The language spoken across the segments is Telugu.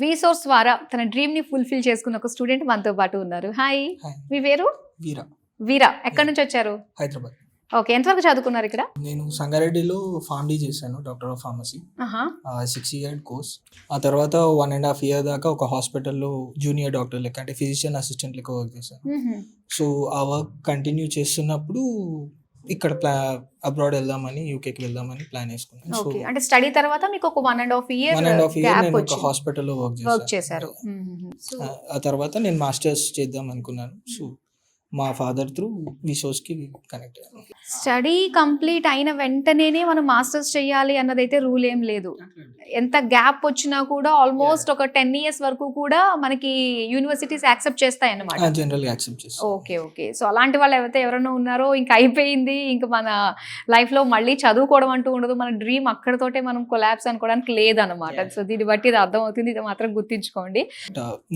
వీసోర్స్ ద్వారా తన డ్రీమ్ ని ఫుల్ఫిల్ చేసుకున్న ఒక స్టూడెంట్ మనతో పాటు ఉన్నారు. Hi, hi. మీ పేరు? వీరా. వీరా. ఎక్కడి నుంచి వచ్చారు? హైదరాబాద్. ఓకే, ఎంతవరకు చదువుకున్నారు ఇక్కడ? నేను సంగారెడ్డిలో ఫార్మడీ చేశాను, doctor of pharmacy. 6 year course. ఆ తర్వాత 1.5 year దాకా ఒక హాస్పిటల్లో జూనియర్ డాక్టర్ లెక్క, అంటే ఫిజిషియన్ అసిస్టెంట్ లెక్క వర్క్ చేశాను. సో ఆ వర్క్ కంటిన్యూ చేస్తున్నప్పుడు ఇక్కడ అబ్రాడ్ వెళ్దామని, యూకేకి వెళ్దామని ప్లాన్ వేసుకున్నాను. సో ఓకే, అంటే స్టడీ తర్వాత మీకు ఒక 1.5 year 1.5 year గ్యాప్ నేను ఒక వచ్చింది. హాస్పిటల్లో వర్క్ వర్క్ చేశాను. చేశారు. సో ఆ తర్వాత నేను మాస్టర్స్ చేద్దాం అనుకున్నాను. సో మా ఫాదర్ త్రూ విసోస్కి కనెక్ట్ అయ్యాను. స్టడీ కంప్లీట్ అయిన వెంటనేనే మనం మాస్టర్స్ చేయాలి అన్నదైతే రూల్ ఏం లేదు. ఎంత గ్యాప్ వచ్చినా కూడా ఆల్మోస్ట్ ఒక 10 years వరకు కూడా మనకి యూనివర్సిటీస్ యాక్సెప్ట్ చేస్తాయి అన్నమాట. జనరల్గా యాక్సెప్ట్ చేస్తాను. Okay okay. సో అలాంటి వాళ్ళు ఎవరైనా ఉన్నారో, ఇంకా అయిపోయింది, ఇంకా మన లైఫ్లో మళ్ళీ చదువుకోవడం అంటూ ఉండదు, మన డ్రీమ్ అక్కడతోటే మనం కొలాప్స్ అనుకోవడానికి లేదనమాట. సో దీన్ని బట్టి ఇది అర్థం అవుతుంది, ఇది మాత్రం గుర్తించుకోండి.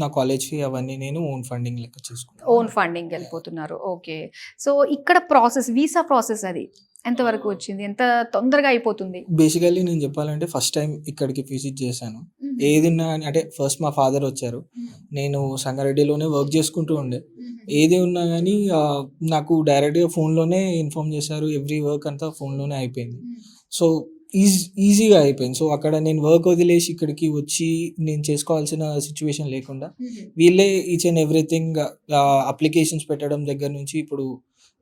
నా కాలేజ్ ఫీ అవన్నీ నేను ఓన్ ఫండింగ్ లెక్క చేసుకున్నాను. ఓన్ ఫండింగ్ వెళ్ళిపోతున్నారు. ఓకే. సో ఇక్కడ ప్రాసెస్, వీసా ప్రాసెస్ అది ఎంతవరకు వచ్చింది, ఎంత తొందరగా అయిపోతుంది? బేసికల్లీ నేను చెప్పాలంటే ఫస్ట్ టైం ఇక్కడికి విజిట్ చేశాను. ఏది ఉన్నా అంటే ఫస్ట్ మా ఫాదర్ వచ్చారు, నేను సంగారెడ్డిలోనే వర్క్ చేసుకుంటూ ఉండే. ఏది ఉన్నా కానీ నాకు డైరెక్ట్గా ఫోన్లోనే ఇన్ఫార్మ్ చేశారు. ఎవ్రీ వర్క్ అంతా ఫోన్లోనే అయిపోయింది. సో ఈజీగా అయిపోయింది. సో అక్కడ నేను వర్క్ వదిలేసి ఇక్కడికి వచ్చి నేను చేసుకోవాల్సిన సిచ్యువేషన్ లేకుండా వీళ్ళే ఈచ్ అండ్ ఎవ్రీథింగ్, అప్లికేషన్స్ పెట్టడం దగ్గర నుంచి ఇప్పుడు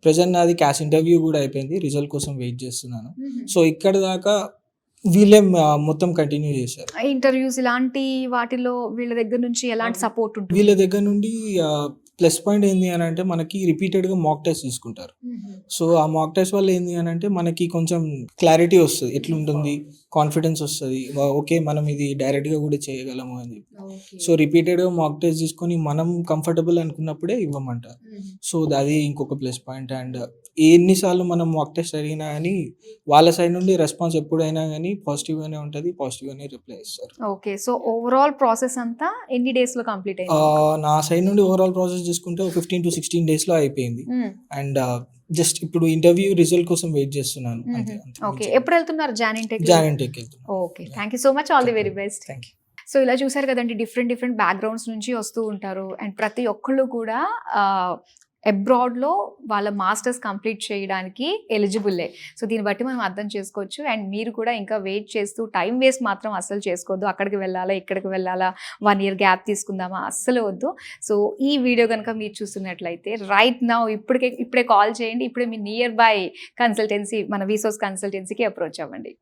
ప్రజెంట్ నాది క్యాష్ ఇంటర్వ్యూ కూడా అయిపోయింది, రిజల్ట్ కోసం వెయిట్ చేస్తున్నాను. సో ఇక్కడ దాకా వీళ్ళే మొత్తం కంటిన్యూ చేశారు. ఇంటర్వ్యూస్ ఇలాంటి వాటిలో వీళ్ళ దగ్గర నుంచి ఎలాంటి సపోర్ట్ ఉంటుంది? వీళ్ళ దగ్గర నుండి ప్లస్ పాయింట్ ఏంది అని అంటే మనకి రిపీటెడ్గా మాక్ టెస్ట్ తీసుకుంటారు. సో ఆ మాక్ టెస్ట్ వల్ల ఏంది అని అంటే మనకి కొంచెం క్లారిటీ వస్తుంది, ఎట్లుంటుంది, కాన్ఫిడెన్స్ వస్తుంది, ఓకే మనం ఇది డైరెక్ట్గా కూడా చేయగలము అని చెప్పి. సో రిపీటెడ్గా మాక్ టెస్ట్ తీసుకొని మనం కంఫర్టబుల్ అనుకున్నప్పుడే ఇవ్వమంటారు. సో అది ఇంకొక ప్లస్ పాయింట్. అండ్ ఎన్నిసార్లు మనం మాక్ టెస్ట్ అడిగినా కానీ వాళ్ళ సైడ్ నుండి రెస్పాన్స్ ఎప్పుడైనా కానీ పాజిటివ్గానే ఉంటుంది, పాజిటివ్గానే రిప్లై ఇస్తారు. ఓకే. సో ఓవరాల్ ప్రాసెస్ అంతా ఎన్ని డేస్లో కంప్లీట్ అయింది? నా సైడ్ నుండి ఓవరాల్ ప్రాసెస్ చూసుకుంటే 15 to 16 daysలో అయిపోయింది. అండ్ జస్ట్ ఇప్పుడు ఇంటర్వ్యూ రిజల్ట్ కోసం వెయిట్ చేస్తున్నాను. ఓకే. ఎప్పుడు వెళ్తున్నారు? జాన్ ఇంటెక్ వెళ్తున్నాను. Okay, thank you so much, all the very best. Thank you. So ఇలా చూసారు కదండి, డిఫరెంట్ బ్యాక్గ్రౌండ్స్ నుంచి వస్తూ ఉంటారు. అండ్ ప్రతి ఒక్కళ్ళు కూడా అబ్రాడ్లో వాళ్ళ మాస్టర్స్ కంప్లీట్ చేయడానికి ఎలిజిబుల్లే. సో దీన్ని బట్టి మనం అర్థం చేసుకోవచ్చు. అండ్ మీరు కూడా ఇంకా వెయిట్ చేస్తూ టైం వేస్ట్ మాత్రం అస్సలు చేసుకోవద్దు. అక్కడికి వెళ్ళాలా, ఇక్కడికి వెళ్ళాలా, 1 year గ్యాప్ తీసుకుందామా, అస్సలు వద్దు. సో ఈ వీడియో కనుక మీరు చూస్తున్నట్లయితే రైట్ నౌ ఇప్పుడే కాల్ చేయండి. ఇప్పుడే మీ నియర్ బై కన్సల్టెన్సీ, మన వీసోస్ కన్సల్టెన్సీకి అప్రోచ్ అవ్వండి.